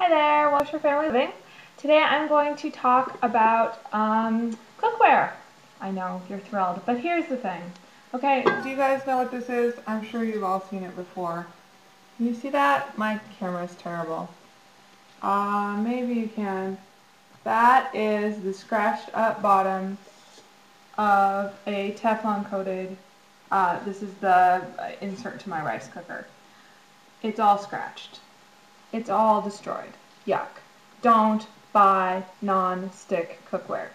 Hi there, welcome to Family Living. Today I'm going to talk about cookware. I know, you're thrilled, but here's the thing. Okay, do you guys know what this is? I'm sure you've all seen it before. Can you see that? My camera's terrible. Maybe you can. That is the scratched up bottom of a Teflon coated, this is the insert to my rice cooker. It's all scratched. It's all destroyed. Yuck. Don't buy non-stick cookware.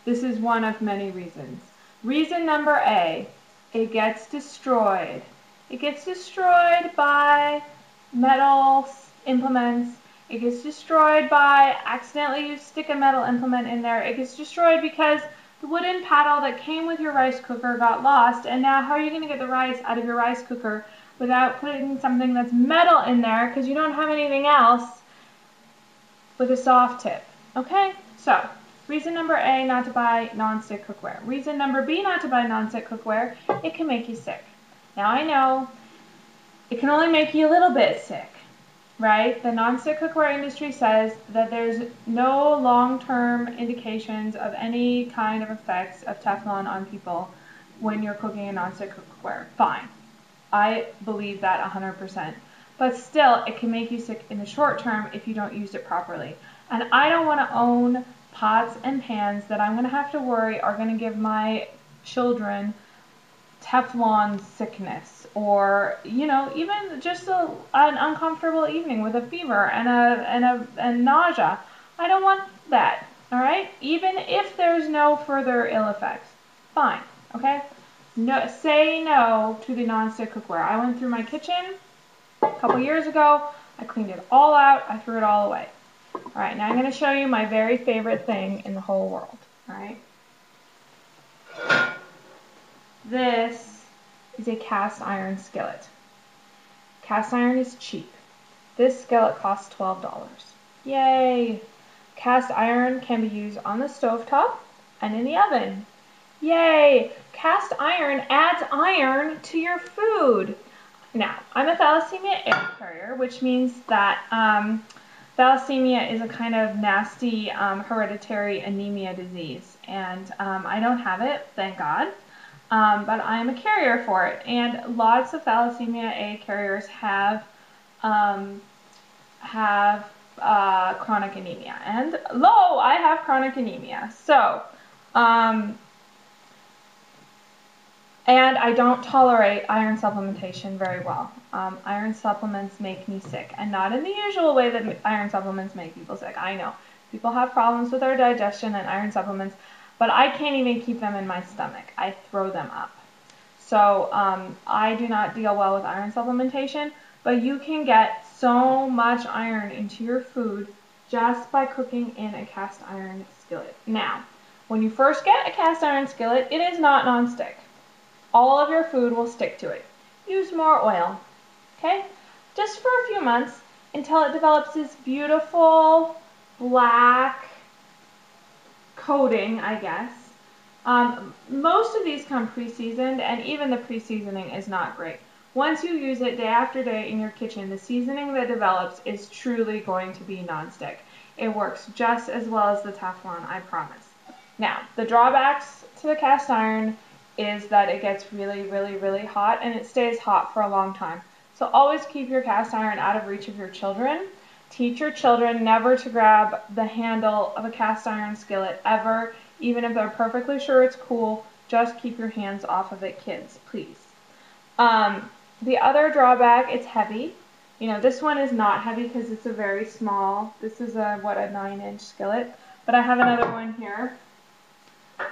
This is one of many reasons. Reason number A, it gets destroyed. It gets destroyed by metal implements. It gets destroyed by accidentally you stick a metal implement in there. It gets destroyed because the wooden paddle that came with your rice cooker got lost, and now how are you going to get the rice out of your rice cooker without putting something that's metal in there because you don't have anything else with a soft tip? Okay, so reason number A, not to buy non-stick cookware. Reason number B, not to buy non-stick cookware, it can make you sick. Now I know it can only make you a little bit sick, right? The non-stick cookware industry says that there's no long-term indications of any kind of effects of Teflon on people when you're cooking in non-stick cookware. Fine. I believe that 100%. But still, it can make you sick in the short term if you don't use it properly. And I don't want to own pots and pans that I'm going to have to worry are going to give my children Teflon sickness, or even just an uncomfortable evening with a fever and nausea. I don't want that. All right, even if there's no further ill effects, fine. Okay. No, say no to the non-stick cookware. I went through my kitchen a couple years ago. I cleaned it all out. I threw it all away. All right, now I'm going to show you my very favorite thing in the whole world. All right. This is a cast iron skillet. Cast iron is cheap. This skillet costs $12. Yay! Cast iron can be used on the stovetop and in the oven. Yay! Cast iron adds iron to your food. Now, I'm a thalassemia A carrier, which means that thalassemia is a kind of nasty hereditary anemia disease. And I don't have it, thank God. But I am a carrier for it. And lots of thalassemia A carriers have chronic anemia. And lo, I have chronic anemia. So, and I don't tolerate iron supplementation very well. Iron supplements make me sick, and not in the usual way that iron supplements make people sick. I know people have problems with their digestion and iron supplements, but I can't even keep them in my stomach. I throw them up. So I do not deal well with iron supplementation, but you can get so much iron into your food just by cooking in a cast iron skillet. Now, when you first get a cast iron skillet, it is not non-stick. All of your food will stick to it. Use more oil, okay? Just for a few months until it develops this beautiful black coating, I guess. Most of these come pre-seasoned, and even the pre-seasoning is not great. Once you use it day after day in your kitchen, the seasoning that develops is truly going to be non-stick. It works just as well as the Teflon, I promise. Now, the drawbacks to the cast iron is that it gets really, really, really hot, and it stays hot for a long time. So always keep your cast iron out of reach of your children. Teach your children never to grab the handle of a cast iron skillet ever, even if they're perfectly sure it's cool. Just keep your hands off of it, kids, please. The other drawback, it's heavy. This one is not heavy because it's a very small, this is a 9-inch skillet, but I have another one here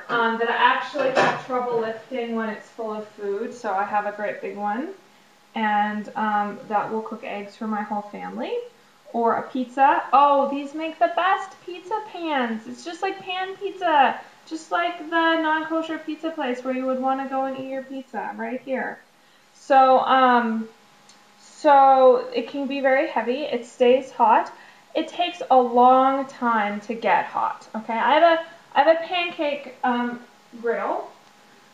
that I actually have trouble lifting when it's full of food, so I have a great big one, and that will cook eggs for my whole family, or a pizza. Oh, these make the best pizza pans. It's just like pan pizza, just like the non-kosher pizza place where you would want to go and eat your pizza, right here. So, so it can be very heavy. It stays hot. It takes a long time to get hot. Okay, I have a pancake griddle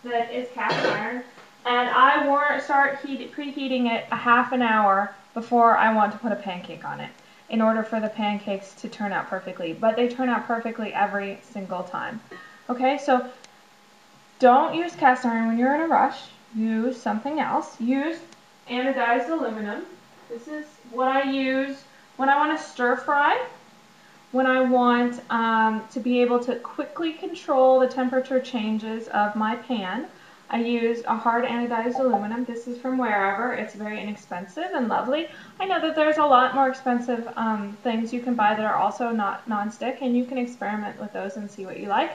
that is cast iron, and I start preheating it a half an hour before I want to put a pancake on it. in order for the pancakes to turn out perfectly, but they turn out perfectly every single time. Okay, so don't use cast iron when you're in a rush. Use something else. Use anodized aluminum. This is what I use when I want to stir fry, when I want to be able to quickly control the temperature changes of my pan. I use a hard anodized aluminum. This is from wherever. It's very inexpensive and lovely. I know that there's a lot more expensive things you can buy that are also not non-stick, and you can experiment with those and see what you like.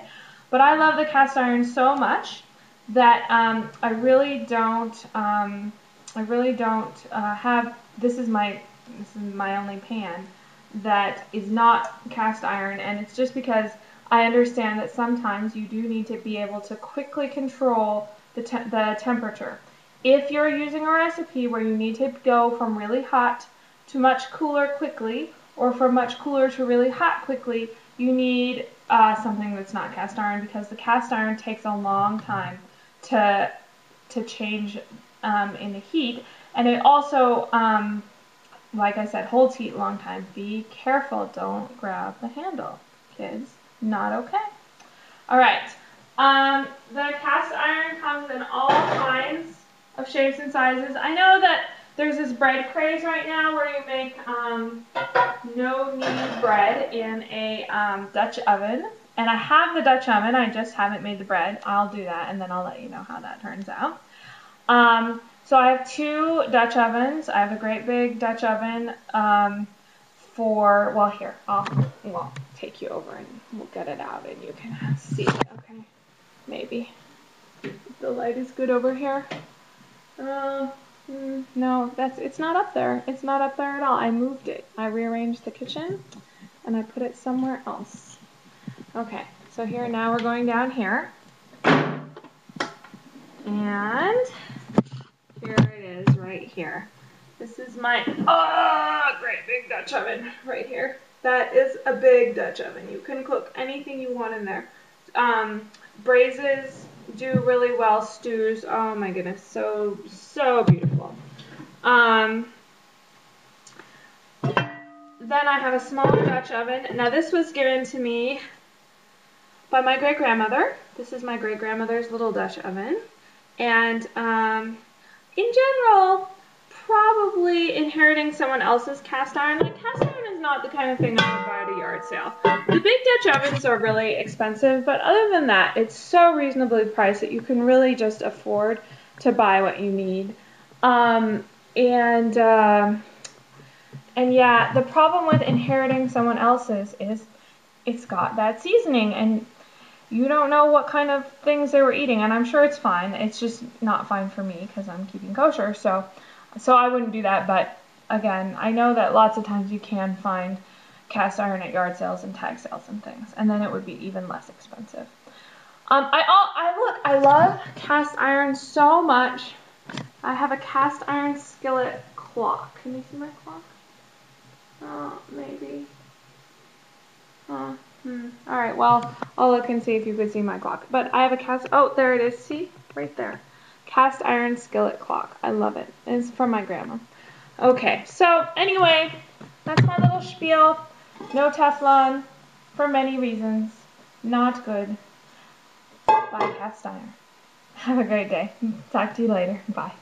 But I love the cast iron so much that I really don't have. This is my only pan that is not cast iron, and it's just because I understand that sometimes you do need to be able to quickly control the temperature. If you're using a recipe where you need to go from really hot to much cooler quickly, or from much cooler to really hot quickly, you need something that's not cast iron, because the cast iron takes a long time to change in the heat, and it also like I said, holds heat a long time. Be careful, don't grab the handle, kids. Not okay. All right, the cast iron comes in all kinds of shapes and sizes. I know that there's this bread craze right now where you make no-knead bread in a Dutch oven. And I have the Dutch oven, I just haven't made the bread. I'll do that, and then I'll let you know how that turns out. So I have 2 Dutch ovens. I have a great big Dutch oven well, here, I'll take you over and we'll get it out and you can see it, okay? Maybe. The light is good over here. No, it's not up there. It's not up there at all. I moved it. I rearranged the kitchen and I put it somewhere else. Okay, so here now we're going down here. And here it is right here. This is my great big Dutch oven right here. That is a big Dutch oven. You can cook anything you want in there. Braises do really well. Stews, oh my goodness, so beautiful. Then I have a smaller Dutch oven. Now this was given to me by my great-grandmother. This is my great-grandmother's little Dutch oven. And in general, probably inheriting someone else's cast iron. Like, cast iron is not the kind of thing I would buy at a yard sale. The big Dutch ovens are really expensive, but other than that, it's so reasonably priced that you can really just afford to buy what you need. And yeah, the problem with inheriting someone else's is it's got that seasoning, and you don't know what kind of things they were eating, and I'm sure it's fine. It's just not fine for me because I'm keeping kosher, so I wouldn't do that. But again, I know that lots of times you can find cast iron at yard sales and tag sales and things, and then it would be even less expensive. I love cast iron so much. I have a cast iron skillet clock. Can you see my clock? Oh, maybe. All right, well, I'll look and see if you could see my clock. But I have a oh, there it is. See? Right there. Cast iron skillet clock. I love it. It's from my grandma. Okay, so anyway, that's my little spiel. No Teflon for many reasons. Not good. Buy cast iron. Have a great day. Talk to you later. Bye.